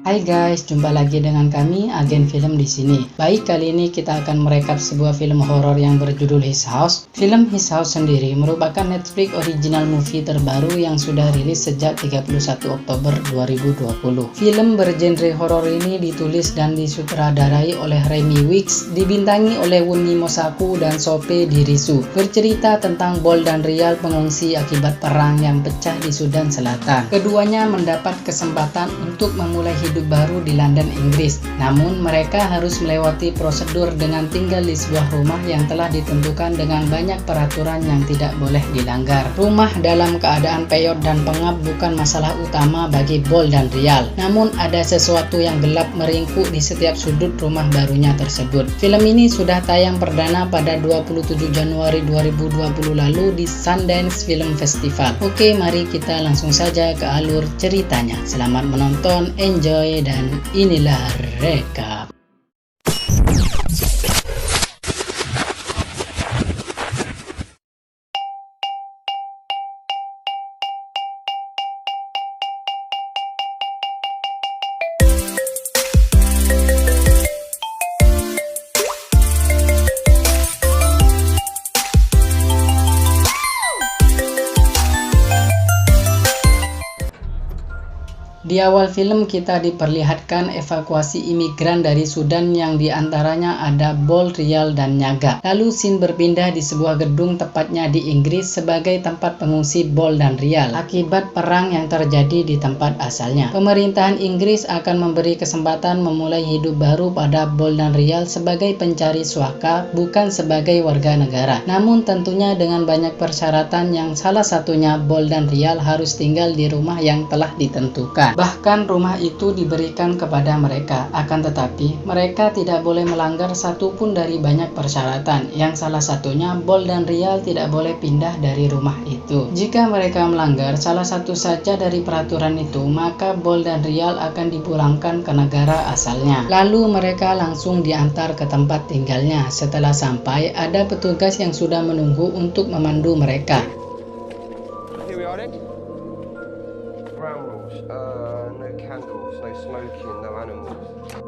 Hai guys, jumpa lagi dengan kami Agen Film di sini. Baik, kali ini kita akan merekap sebuah film horor yang berjudul His House. Film His House sendiri merupakan Netflix original movie terbaru yang sudah rilis sejak 31 Oktober 2020. Film bergenre horor ini ditulis dan disutradarai oleh Remy Weeks, dibintangi oleh Wunmi Mosaku dan Sope Dirisu. Bercerita tentang Bol dan Rial, pengungsi akibat perang yang pecah di Sudan Selatan. Keduanya mendapat kesempatan untuk memulai hidup baru di London, Inggris. Namun mereka harus melewati prosedur dengan tinggal di sebuah rumah yang telah ditentukan dengan banyak peraturan yang tidak boleh dilanggar. Rumah dalam keadaan peyot dan pengap bukan masalah utama bagi Bol dan Rial. Namun ada sesuatu yang gelap meringkuk di setiap sudut rumah barunya tersebut. Film ini sudah tayang perdana pada 27 Januari 2020 lalu di Sundance Film Festival. Oke, mari kita langsung saja ke alur ceritanya. Selamat menonton, enjoy, dan inilah rekap. Di awal film kita diperlihatkan evakuasi imigran dari Sudan yang diantaranya ada Bol, Rial, dan Nyaga. Lalu scene berpindah di sebuah gedung tepatnya di Inggris sebagai tempat pengungsi Bol dan Rial akibat perang yang terjadi di tempat asalnya. Pemerintahan Inggris akan memberi kesempatan memulai hidup baru pada Bol dan Rial sebagai pencari suaka, bukan sebagai warga negara. Namun tentunya dengan banyak persyaratan yang salah satunya Bol dan Rial harus tinggal di rumah yang telah ditentukan. Bahkan rumah itu diberikan kepada mereka, akan tetapi mereka tidak boleh melanggar satupun dari banyak persyaratan, yang salah satunya Bol dan Rial tidak boleh pindah dari rumah itu. Jika mereka melanggar salah satu saja dari peraturan itu, maka Bol dan Rial akan dipulangkan ke negara asalnya. Lalu mereka langsung diantar ke tempat tinggalnya. Setelah sampai, ada petugas yang sudah menunggu untuk memandu mereka.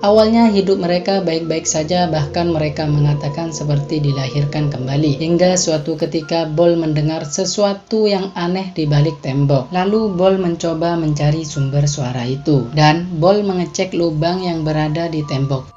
Awalnya hidup mereka baik-baik saja, bahkan mereka mengatakan seperti dilahirkan kembali. Hingga suatu ketika Bol mendengar sesuatu yang aneh di balik tembok. Lalu Bol mencoba mencari sumber suara itu, dan Bol mengecek lubang yang berada di tembok.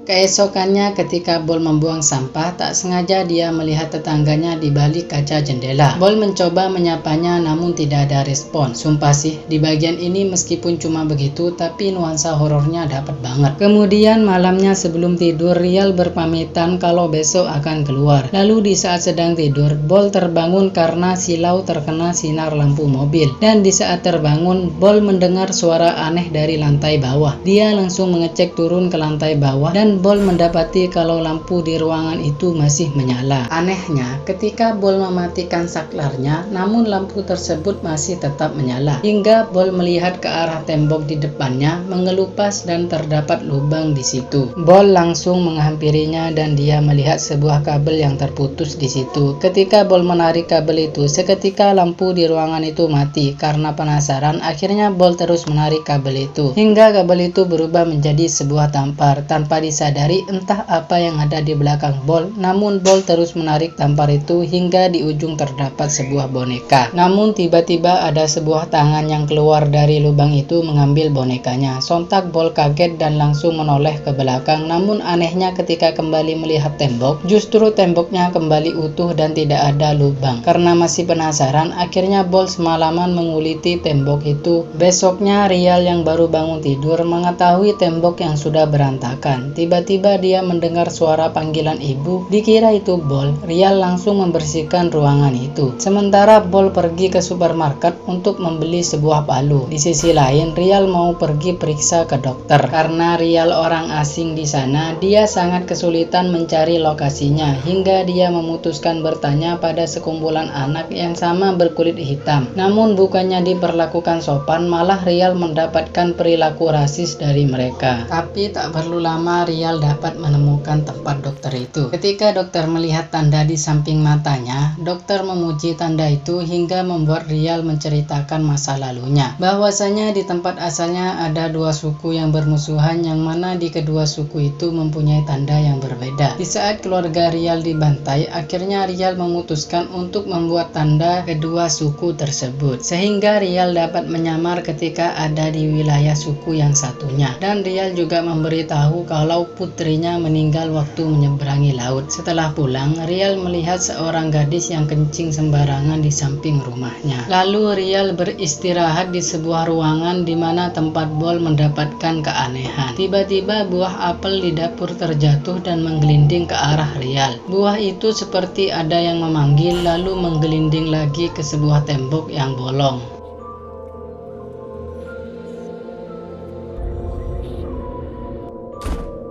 Keesokannya ketika Bol membuang sampah, tak sengaja dia melihat tetangganya di balik kaca jendela. Bol mencoba menyapanya namun tidak ada respon. Sumpah sih, di bagian ini meskipun cuma begitu, tapi nuansa horornya dapat banget. Kemudian malamnya sebelum tidur, Rial berpamitan kalau besok akan keluar. Lalu di saat sedang tidur, Bol terbangun karena silau terkena sinar lampu mobil. Dan di saat terbangun, Bol mendengar suara aneh dari lantai bawah. Dia langsung mengecek turun ke lantai bawah dan Bol mendapati kalau lampu di ruangan itu masih menyala. Anehnya, ketika Bol mematikan saklarnya, namun lampu tersebut masih tetap menyala. Hingga Bol melihat ke arah tembok di depannya, mengelupas dan terdapat lubang di situ. Bol langsung menghampirinya dan dia melihat sebuah kabel yang terputus di situ. Ketika Bol menarik kabel itu, seketika lampu di ruangan itu mati. Karena penasaran, akhirnya Bol terus menarik kabel itu hingga kabel itu berubah menjadi sebuah tampar. Tanpa disadari entah apa yang ada di belakang Bol, namun Bol terus menarik tampar itu hingga di ujung terdapat sebuah boneka. Namun tiba-tiba ada sebuah tangan yang keluar dari lubang itu mengambil bonekanya. Sontak Bol kaget dan langsung menoleh ke belakang. Namun anehnya ketika kembali melihat tembok, justru temboknya kembali utuh dan tidak ada lubang. Karena masih penasaran, akhirnya Bol semalaman menguliti tembok itu. Besoknya Rial yang baru bangun tidur mengetahui tembok yang sudah berantakan. Tiba-tiba dia mendengar suara panggilan ibu. Dikira itu Bol, Rial langsung membersihkan ruangan itu. Sementara Bol pergi ke supermarket untuk membeli sebuah palu. Di sisi lain, Rial mau pergi periksa ke dokter. Karena Rial orang asing di sana, dia sangat kesulitan mencari lokasinya. Hingga dia memutuskan bertanya pada sekumpulan anak yang sama berkulit hitam. Namun bukannya diperlakukan sopan, malah Rial mendapatkan perilaku rasis dari mereka. Tapi tak perlu lama, Rial Rial dapat menemukan tempat dokter itu. Ketika dokter melihat tanda di samping matanya, dokter memuji tanda itu hingga membuat Rial menceritakan masa lalunya. Bahwasanya di tempat asalnya ada dua suku yang bermusuhan, yang mana di kedua suku itu mempunyai tanda yang berbeda. Di saat keluarga Rial dibantai, akhirnya Rial memutuskan untuk membuat tanda kedua suku tersebut, sehingga Rial dapat menyamar ketika ada di wilayah suku yang satunya. Dan Rial juga memberitahu kalau putrinya meninggal waktu menyeberangi laut. Setelah pulang, Rial melihat seorang gadis yang kencing sembarangan di samping rumahnya. Lalu Rial beristirahat di sebuah ruangan di mana tempat Bol mendapatkan keanehan. Tiba-tiba buah apel di dapur terjatuh dan menggelinding ke arah Rial. Buah itu seperti ada yang memanggil, lalu menggelinding lagi ke sebuah tembok yang bolong.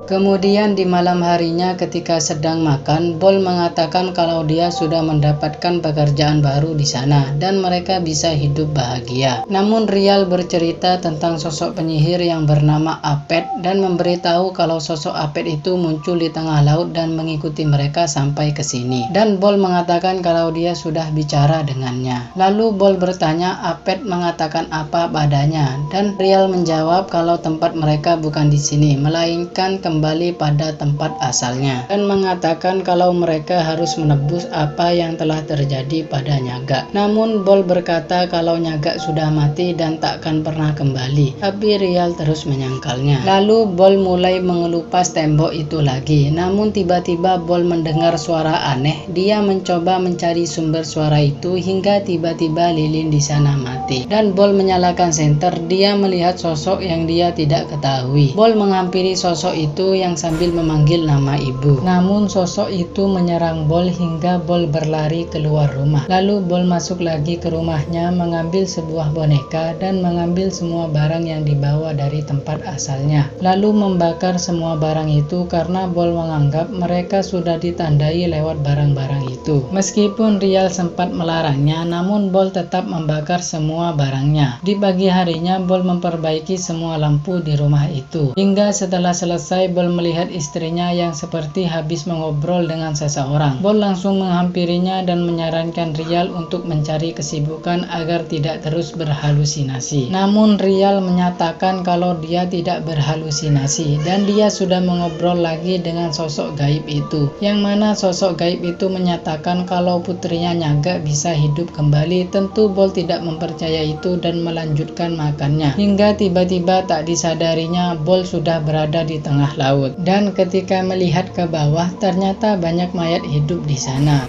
Kemudian di malam harinya ketika sedang makan, Bol mengatakan kalau dia sudah mendapatkan pekerjaan baru di sana dan mereka bisa hidup bahagia. Namun Rial bercerita tentang sosok penyihir yang bernama Apet dan memberitahu kalau sosok Apet itu muncul di tengah laut dan mengikuti mereka sampai ke sini. Dan Bol mengatakan kalau dia sudah bicara dengannya. Lalu Bol bertanya Apet mengatakan apa padanya, dan Rial menjawab kalau tempat mereka bukan di sini, melainkan kembali pada tempat asalnya, dan mengatakan kalau mereka harus menebus apa yang telah terjadi pada Nyaga. Namun Bol berkata kalau Nyaga sudah mati dan takkan pernah kembali, tapi Rial terus menyangkalnya. Lalu Bol mulai mengelupas tembok itu lagi, namun tiba-tiba Bol mendengar suara aneh. Dia mencoba mencari sumber suara itu hingga tiba-tiba lilin di sana mati, dan Bol menyalakan senter. Dia melihat sosok yang dia tidak ketahui. Bol menghampiri sosok itu yang sambil memanggil nama ibu. Namun sosok itu menyerang Bol hingga Bol berlari keluar rumah. Lalu Bol masuk lagi ke rumahnya, mengambil sebuah boneka dan mengambil semua barang yang dibawa dari tempat asalnya. Lalu membakar semua barang itu karena Bol menganggap mereka sudah ditandai lewat barang-barang itu. Meskipun Rial sempat melarangnya, namun Bol tetap membakar semua barangnya. Di pagi harinya Bol memperbaiki semua lampu di rumah itu. Hingga setelah selesai, Bol melihat istrinya yang seperti habis mengobrol dengan seseorang. Bol langsung menghampirinya dan menyarankan Rial untuk mencari kesibukan agar tidak terus berhalusinasi. Namun Rial menyatakan kalau dia tidak berhalusinasi dan dia sudah mengobrol lagi dengan sosok gaib itu, yang mana sosok gaib itu menyatakan kalau putrinya Nyaga bisa hidup kembali. Tentu Bol tidak mempercaya itu dan melanjutkan makannya, hingga tiba-tiba tak disadarinya Bol sudah berada di tengah laut, dan ketika melihat ke bawah ternyata banyak mayat hidup di sana.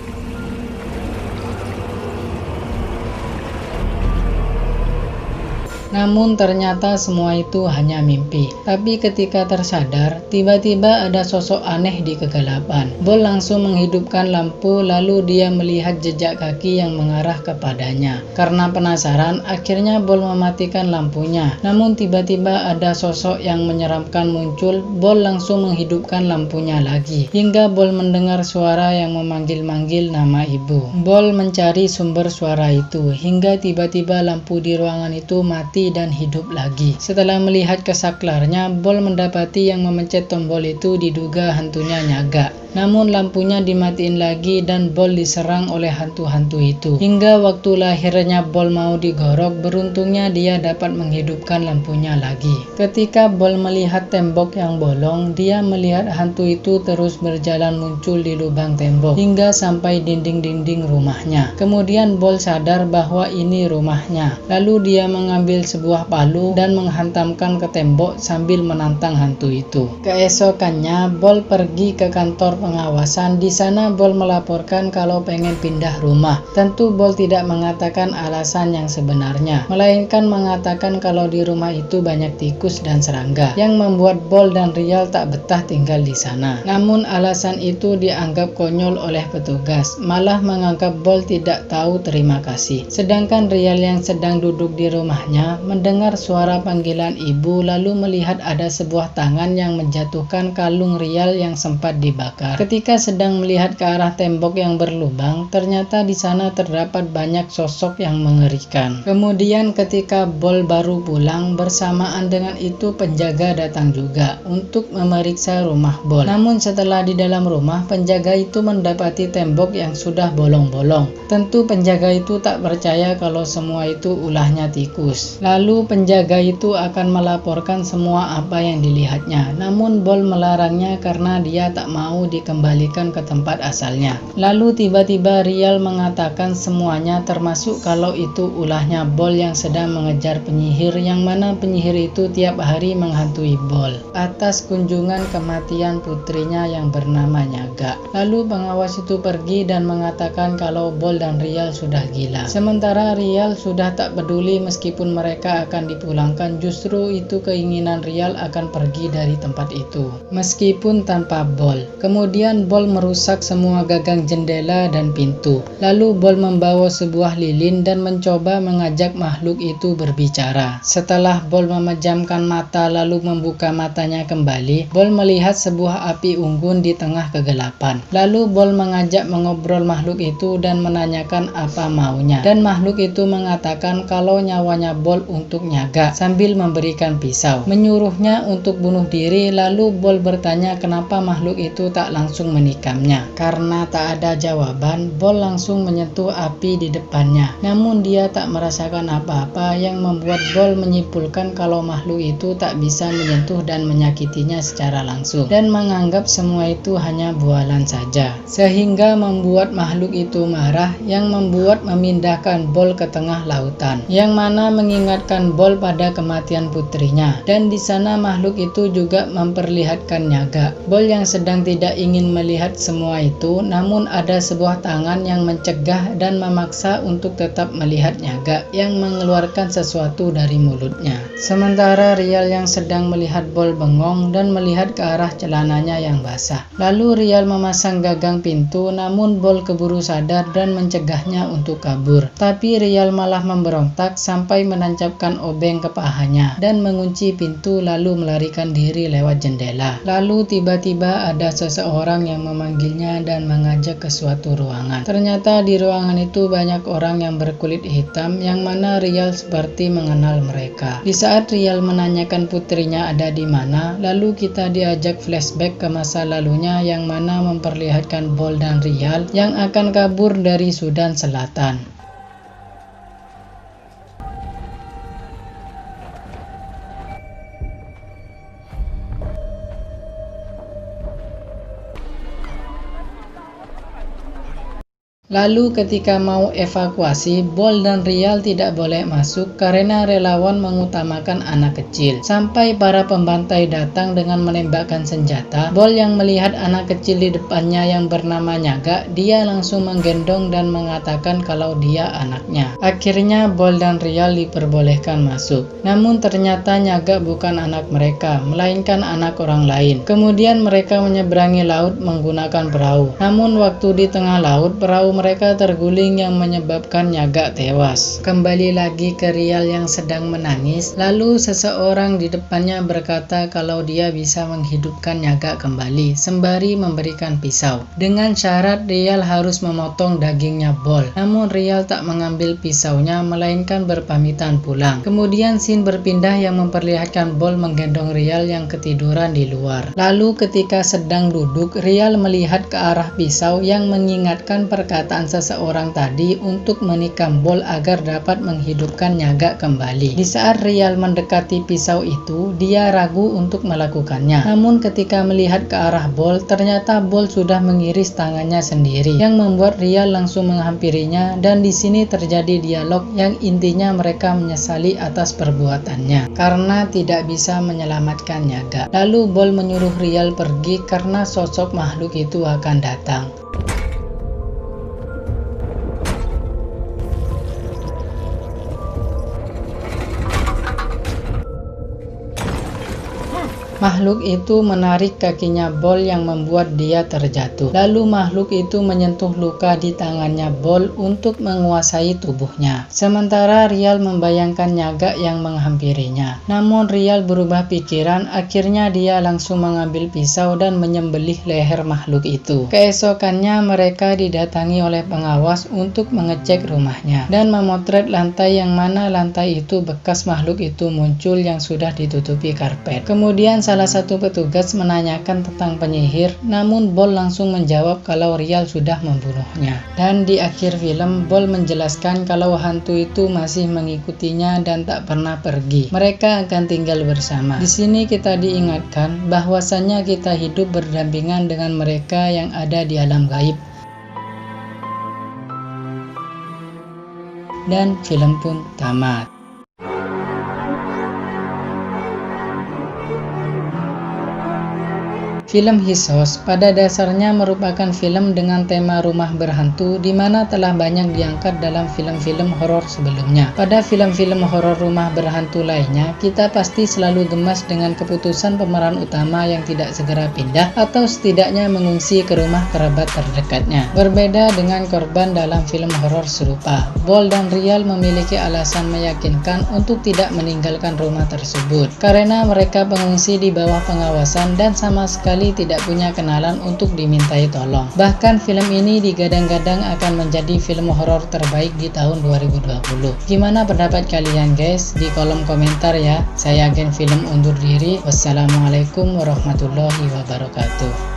Namun ternyata semua itu hanya mimpi. Tapi ketika tersadar, tiba-tiba ada sosok aneh di kegelapan. Bol langsung menghidupkan lampu, lalu dia melihat jejak kaki yang mengarah kepadanya. Karena penasaran, akhirnya Bol mematikan lampunya. Namun tiba-tiba ada sosok yang menyeramkan muncul. Bol langsung menghidupkan lampunya lagi, hingga Bol mendengar suara yang memanggil-manggil nama ibu. Bol mencari sumber suara itu, hingga tiba-tiba lampu di ruangan itu mati dan hidup lagi. Setelah melihat kesaklarnya, Bol mendapati yang memencet tombol itu diduga hantunya Nyaga. Namun lampunya dimatiin lagi dan Bol diserang oleh hantu-hantu itu. Hingga waktu lahirnya Bol mau digorok, beruntungnya dia dapat menghidupkan lampunya lagi. Ketika Bol melihat tembok yang bolong, dia melihat hantu itu terus berjalan muncul di lubang tembok hingga sampai dinding-dinding rumahnya. Kemudian Bol sadar bahwa ini rumahnya. Lalu dia mengambil sebuah palu dan menghantamkan ke tembok sambil menantang hantu itu. Keesokannya Bol pergi ke kantor pengawasan. Di sana Bol melaporkan kalau pengen pindah rumah. Tentu Bol tidak mengatakan alasan yang sebenarnya, melainkan mengatakan kalau di rumah itu banyak tikus dan serangga, yang membuat Bol dan Rial tak betah tinggal di sana. Namun alasan itu dianggap konyol oleh petugas, malah menganggap Bol tidak tahu terima kasih. Sedangkan Rial yang sedang duduk di rumahnya mendengar suara panggilan ibu, lalu melihat ada sebuah tangan yang menjatuhkan kalung Rial yang sempat dibakar. terbakar. Ketika sedang melihat ke arah tembok yang berlubang, ternyata di sana terdapat banyak sosok yang mengerikan. Kemudian ketika Bol baru pulang, bersamaan dengan itu penjaga datang juga untuk memeriksa rumah Bol. Namun setelah di dalam rumah, penjaga itu mendapati tembok yang sudah bolong-bolong. Tentu penjaga itu tak percaya kalau semua itu ulahnya tikus. Lalu penjaga itu akan melaporkan semua apa yang dilihatnya. Namun Bol melarangnya karena dia tak mau dikembalikan ke tempat asalnya. Lalu tiba-tiba Rial mengatakan semuanya, termasuk kalau itu ulahnya Bol yang sedang mengejar penyihir, yang mana penyihir itu tiap hari menghantui Bol atas kunjungan kematian putrinya yang bernama Nyaga. Lalu pengawas itu pergi dan mengatakan kalau Bol dan Rial sudah gila. Sementara Rial sudah tak peduli meskipun mereka akan dipulangkan, justru itu keinginan Rial akan pergi dari tempat itu meskipun tanpa Bol. Kemudian Bol merusak semua gagang jendela dan pintu. Lalu Bol membawa sebuah lilin dan mencoba mengajak makhluk itu berbicara. Setelah Bol memejamkan mata lalu membuka matanya kembali, Bol melihat sebuah api unggun di tengah kegelapan. Lalu Bol mengajak mengobrol makhluk itu dan menanyakan apa maunya. Dan makhluk itu mengatakan kalau nyawanya Bol untuk Nyaga sambil memberikan pisau. Menyuruhnya untuk bunuh diri. Lalu Bol bertanya kenapa makhluk itu tak langsung menikamnya. Karena tak ada jawaban, Bol langsung menyentuh api di depannya. Namun dia tak merasakan apa-apa, yang membuat Bol menyimpulkan kalau makhluk itu tak bisa menyentuh dan menyakitinya secara langsung dan menganggap semua itu hanya bualan saja. Sehingga membuat makhluk itu marah, yang membuat memindahkan Bol ke tengah lautan, yang mana mengingatkan Bol pada kematian putrinya. Dan di sana makhluk itu juga memperlihatkan Nyaga. Bol yang sedang tidak ingin melihat semua itu, namun ada sebuah tangan yang mencegah dan memaksa untuk tetap melihat Nyaga yang mengeluarkan sesuatu dari mulutnya. Sementara Rial yang sedang melihat Bol bengong dan melihat ke arah celananya yang basah. Lalu Rial memasang gagang pintu, namun Bol keburu sadar dan mencegahnya untuk kabur. Tapi Rial malah memberontak sampai menancapkan obeng ke pahanya dan mengunci pintu lalu melarikan diri lewat jendela. Lalu tiba-tiba ada seseorang yang memanggilnya dan mengajak ke suatu ruangan. Ternyata di ruangan itu banyak orang yang berkulit hitam, yang mana Rial seperti mengenal mereka. Di saat Rial menanyakan putrinya ada di mana, lalu kita diajak flashback ke masa lalunya, yang mana memperlihatkan Bol dan Rial yang akan kabur dari Sudan Selatan. Lalu ketika mau evakuasi, Bol dan Rial tidak boleh masuk karena relawan mengutamakan anak kecil. Sampai para pembantai datang dengan menembakkan senjata. Bol yang melihat anak kecil di depannya yang bernama Nyaga, dia langsung menggendong dan mengatakan kalau dia anaknya. Akhirnya Bol dan Rial diperbolehkan masuk. Namun ternyata Nyaga bukan anak mereka, melainkan anak orang lain. Kemudian mereka menyeberangi laut menggunakan perahu. Namun waktu di tengah laut, perahu mereka terguling yang menyebabkan Nyaga tewas. Kembali lagi ke Rial yang sedang menangis. Lalu seseorang di depannya berkata kalau dia bisa menghidupkan Nyaga kembali sembari memberikan pisau. Dengan syarat Rial harus memotong dagingnya Bol. Namun Rial tak mengambil pisaunya, melainkan berpamitan pulang. Kemudian scene berpindah yang memperlihatkan Bol menggendong Rial yang ketiduran di luar. Lalu ketika sedang duduk, Rial melihat ke arah pisau yang mengingatkan perkataan seseorang tadi untuk menikam Bol agar dapat menghidupkan Nyaga kembali. Di saat Rial mendekati pisau itu, dia ragu untuk melakukannya. Namun ketika melihat ke arah Bol, ternyata Bol sudah mengiris tangannya sendiri, yang membuat Rial langsung menghampirinya. Dan di sini terjadi dialog yang intinya mereka menyesali atas perbuatannya karena tidak bisa menyelamatkan Nyaga. Lalu Bol menyuruh Rial pergi karena sosok makhluk itu akan datang. Makhluk itu menarik kakinya Bol yang membuat dia terjatuh. Lalu makhluk itu menyentuh luka di tangannya Bol untuk menguasai tubuhnya. Sementara Rial membayangkan Nyaga yang menghampirinya. Namun Rial berubah pikiran, akhirnya dia langsung mengambil pisau dan menyembelih leher makhluk itu. Keesokannya mereka didatangi oleh pengawas untuk mengecek rumahnya dan memotret lantai, yang mana lantai itu bekas makhluk itu muncul yang sudah ditutupi karpet. Kemudian salah satu petugas menanyakan tentang penyihir, namun Bol langsung menjawab kalau Rial sudah membunuhnya. Dan di akhir film, Bol menjelaskan kalau hantu itu masih mengikutinya dan tak pernah pergi. Mereka akan tinggal bersama. Di sini kita diingatkan bahwasannya kita hidup berdampingan dengan mereka yang ada di alam gaib. Dan film pun tamat. Film His House pada dasarnya merupakan film dengan tema rumah berhantu, di mana telah banyak diangkat dalam film-film horor sebelumnya. Pada film-film horor rumah berhantu lainnya, kita pasti selalu gemas dengan keputusan pemeran utama yang tidak segera pindah atau setidaknya mengungsi ke rumah kerabat terdekatnya. Berbeda dengan korban dalam film horor serupa, Bol dan Rial memiliki alasan meyakinkan untuk tidak meninggalkan rumah tersebut karena mereka pengungsi di bawah pengawasan dan sama sekali tidak punya kenalan untuk dimintai tolong. Bahkan film ini digadang-gadang akan menjadi film horor terbaik di tahun 2020. Gimana pendapat kalian guys? Di kolom komentar ya. Saya Agen Film undur diri. Wassalamualaikum warahmatullahi wabarakatuh.